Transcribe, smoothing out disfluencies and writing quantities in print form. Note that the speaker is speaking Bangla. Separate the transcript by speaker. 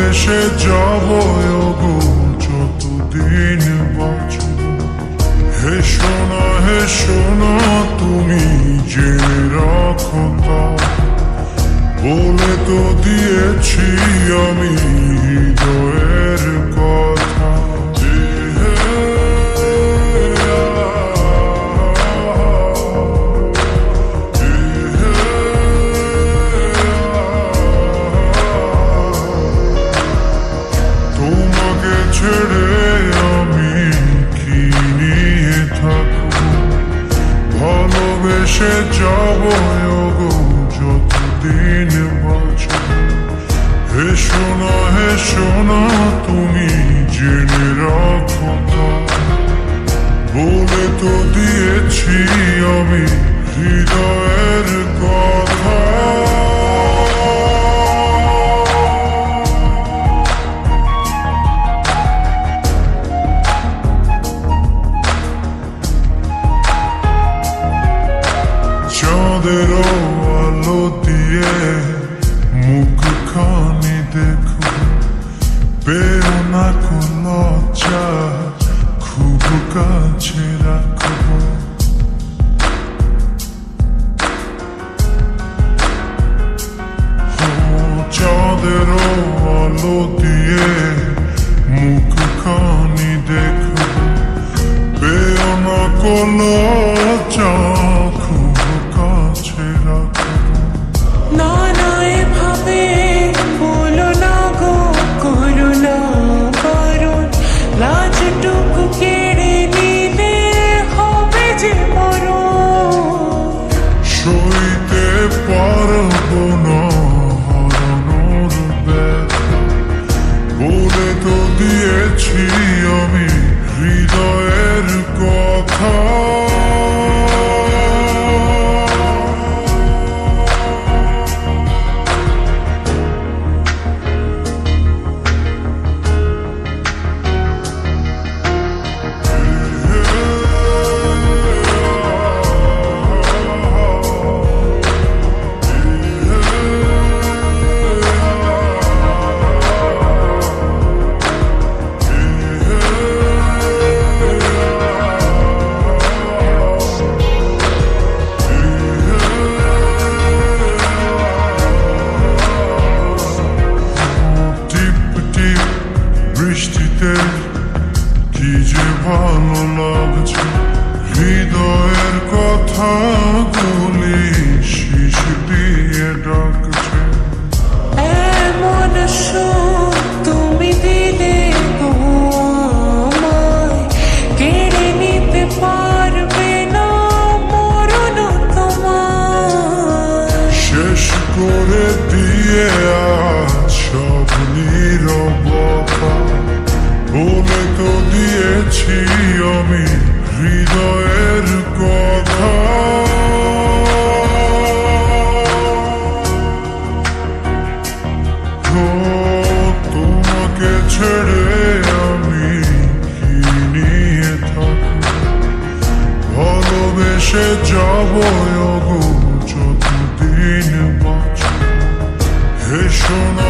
Speaker 1: ভালোবেসে যাব গো যতদিন বাঁচব। হে শোনা তুমি জেনে রাখো তা, বলে তো দিয়েছি আমি হৃদয়ের কথা। তোমাকে ছেড়ে আমি কি নিয়ে থাকবো, ভালোবেসে যাব গো যতদিন বাঁচব। হে শোনা তুমি জেনে রাখো তা, বলে তো দিয়েছি আমি হৃদয়ের কথা। চাঁদের আলো দিয়ে মুখখানি দেখো, পেও না কোন লজ্জা, খুব কাছে রাখবো। চাঁদের আলো দিয়ে মুখখানি দেখো, পেও না কোন লজ্জা, খুব কাছে রাখবো।
Speaker 2: না না এভাবে বলো না গো, করো না বারণ, লাজটুকু কেড়ে নিলে হবে যে মরণ।
Speaker 1: সইতে পারবো না হারানোর ব্যথা, বলে তো দিয়েছি আমি হৃদয়ের কথা। বৃষ্টিতে কি যে ভালো লাগছে, হৃদয়ের কথা গুলি শিশ দিয়ে ডাকছে।
Speaker 2: এমন সুখ তুমি দিলে গো আমায়, কেড়ে নিতে পারবে না মরণ তোমার।
Speaker 1: শেষ করে দিয়ে আজ সব নীরবতা, বলে তো দিয়েছি আমি হৃদয়ের কথা। তোমাকে ছেড়ে আমি কি নিয়ে থাকবো, ভালোবেসে যাব গো যতদিন বাঁচব। হে শোনা